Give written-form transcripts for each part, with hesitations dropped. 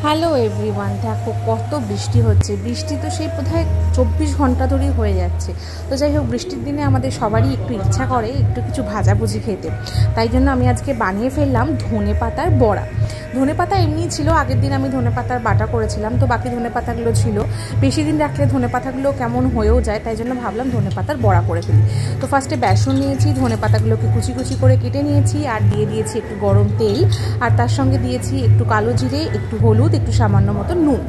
Hello everyone, দেখো কত বৃষ্টি হচ্ছে। বৃষ্টি তো সেই বোধহয় 24 ঘন্টা ধরেই হয়ে যাচ্ছে। তো যাই হোক, বৃষ্টির দিনে আমাদের সবারই একটু ইচ্ছা করে একটু কিছু ভাজাভুজি খেতে। তাই জন্য আমি আজকে বানিয়ে ফেললাম ধনে পাতার বড়া। ধনে পাতা এমনিই ছিল, আগের দিন আমি ধনে পাতার বাটা করেছিলাম, তো বাকি ধনে পাতাগুলো ছিল। বেশি দিন রাখলে ধনে পাতাগুলো কেমন হয়েও যায়, তাই জন্য ভাবলাম ধনে পাতার বড়া করে ফেলি। তো ফার্স্টে বেসন নিয়েছি, ধনে পাতাগুলোকে কুচি কুচি করে কেটে নিয়েছি, আর দিয়ে দিয়েছি একটু গরম তেল, আর তার সঙ্গে দিয়েছি একটু কালো জিরে, একটু হলুদ, একটু সামান্য মতো নুন।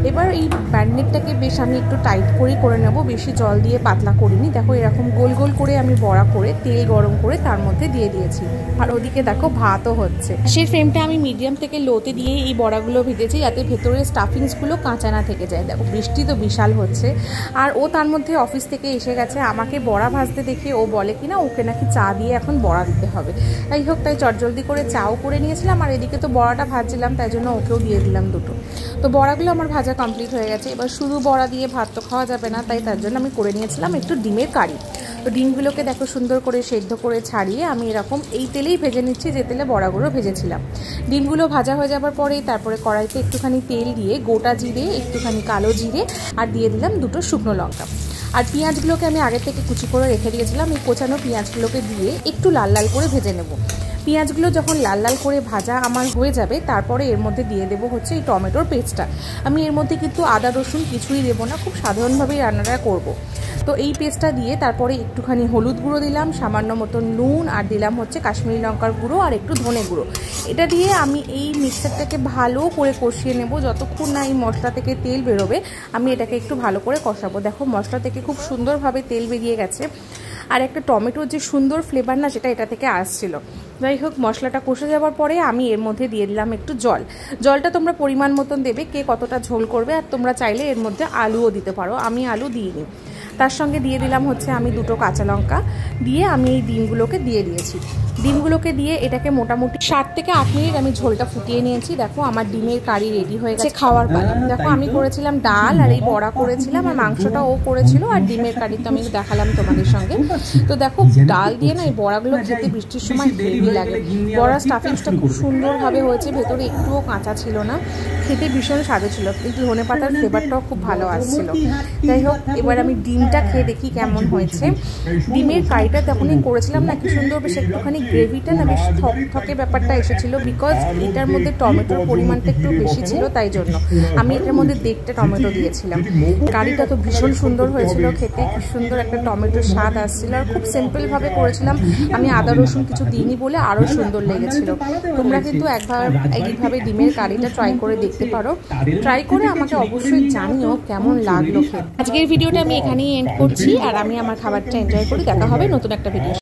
এবার এই ব্যান্ডনেটটাকে বেশ আমি একটু টাইট করে নেব, বেশি জল দিয়ে পাতলা করিনি। দেখো এরকম গোল গোল করে আমি বড়া করে তেল গরম করে তার মধ্যে দিয়ে দিয়েছি। আর ওদিকে দেখো ভাতও হচ্ছে। সেই ফ্লেমটা আমি মিডিয়াম থেকে লোতে দিয়ে এই বড়াগুলো ভেজেছি, যাতে ভেতরের স্টাফিংসগুলো কাঁচা না থেকে যায়। দেখো বৃষ্টি তো বিশাল হচ্ছে, আর ও তার মধ্যে অফিস থেকে এসে গেছে। আমাকে বড়া ভাজতে দেখে ও বলে কিনা ওকে নাকি চা দিয়ে এখন বড়া দিতে হবে। তাই হোক, তাই চটজলদি করে চাও করে নিয়েছিলাম, আর এদিকে তো বড়াটা ভাজছিলাম, তাই জন্য ওকেও দিয়ে দিলাম দুটো। তো বড়াগুলো আমার ভাজা কমপ্লিট হয়ে গেছে। এবার শুধু বড়া দিয়ে ভাত তো খাওয়া যাবে না, তাই তার জন্য আমি করে নিয়েছিলাম একটু ডিমের কারি। তো ডিমগুলোকে দেখো সুন্দর করে সেদ্ধ করে ছাড়িয়ে আমি এরকম এই তেলেই ভেজে নিচ্ছি, যে তেলে বড়াগুলো ভেজেছিলাম। ডিমগুলো ভাজা হয়ে যাবার পরেই তারপরে কড়াইতে একটুখানি তেল দিয়ে গোটা জিরে, একটুখানি কালো জিরে, আর দিয়ে দিলাম দুটো শুকনো লঙ্কা। আর পেঁয়াজগুলোকে আমি আগে থেকে কুচি করে রেখে দিয়েছিলাম। এই কোচানো পেঁয়াজগুলোকে দিয়ে একটু লাল লাল করে ভেজে নেব। পেঁয়াজগুলো যখন লাল লাল করে ভাজা আমার হয়ে যাবে, তারপরে এর মধ্যে দিয়ে দেবো হচ্ছে এই টমেটোর পেস্টটা। আমি এর মধ্যে কিন্তু আদা রসুন কিছুই দেবো না, খুব সাধারণভাবেই রান্নাটা করব। তো এই পেস্টটা দিয়ে তারপরে একটুখানি হলুদ গুঁড়ো দিলাম, সামান্য মতো নুন, আর দিলাম হচ্ছে কাশ্মীরি লঙ্কার গুঁড়ো, আর একটু ধনে গুঁড়ো। এটা দিয়ে আমি এই মিক্সচারটাকে ভালো করে কষিয়ে নেব, যতক্ষণ না এই মশলা থেকে তেল বেরোবে আমি এটাকে একটু ভালো করে কষাবো। দেখো মশলা থেকে খুব সুন্দরভাবে তেল বেরিয়ে গেছে, আর একটা টমেটোর যে সুন্দর ফ্লেভার না, সেটা এটা থেকে আসছিল। যাই হোক, মশলাটা কষে যাওয়ার পরে আমি এর মধ্যে দিয়ে দিলাম একটু জল। জলটা তোমরা পরিমাণ মতন দেবে, কে কতটা ঝোল করবে, আর তোমরা চাইলে এর মধ্যে আলুও দিতে পারো। আমি আলু দিইনি। তার সঙ্গে দিয়ে দিলাম হচ্ছে আমি দুটো কাঁচা লঙ্কা, দিয়ে আমি এই ডিমগুলোকে দিয়ে দিয়েছি। ডিমগুলোকে দিয়ে এটাকে মোটামুটি 7 থেকে 8 মিনিট আমি ঝোলটা ফুটিয়ে নিয়েছি। দেখো আমার ডিমের কারি রেডি হয়ে গেছে খাওয়ার পালা। দেখো আমি করেছিলাম ডাল, আর এই বড়া করেছিলাম, আর মাংসটা ও করেছিল, আর ডিমের কারি তো আমি দেখালাম তোমাদের সঙ্গে। তো দেখো ডাল দিয়ে না এই বড়াগুলো খেতে বৃষ্টির সময় হেভি লাগে। বড়া স্টাফিংসটা খুব সুন্দরভাবে হয়েছে, ভেতরে একটুও কাঁচা ছিল না, খেতে ভীষণ স্বাদে ছিল, কিন্তু ধনে পাতার ফ্লেভারটাও খুব ভালো আসছিল। যাই হোক, এবার আমি ডিমটা খেয়ে দেখি কেমন হয়েছে। ডিমের কারিটা তখনই করেছিলাম না, কি সুন্দর বেশ একটুখানি গ্রেভিটা না বেশ থকথকে ব্যাপারটা এসেছিল, বিকজ এটার মধ্যে টমেটোর পরিমাণটা একটু বেশি ছিল, তাই জন্য আমি এটার মধ্যে দেখতে টমেটো দিয়েছিলাম। কারিটা তো ভীষণ সুন্দর হয়েছিল খেতে, কি সুন্দর একটা টমেটোর স্বাদ আসছিল, আর খুব সিম্পলভাবে করেছিলাম। আমি আদা রসুন কিছু দিইনি বলে আরও সুন্দর লেগেছিল। তোমরা কিন্তু একবার এইভাবে ডিমের কারিটা ট্রাই করে দেখতে পারো। ট্রাই করে আমাকে অবশ্যই জানিও কেমন লাগলো খেতে। আজকের ভিডিওটা আমি এখানেই এন্ড করছি, আর আমি আমার খাবারটা এনজয় করি। দেখা হবে নতুন একটা ভিডিও।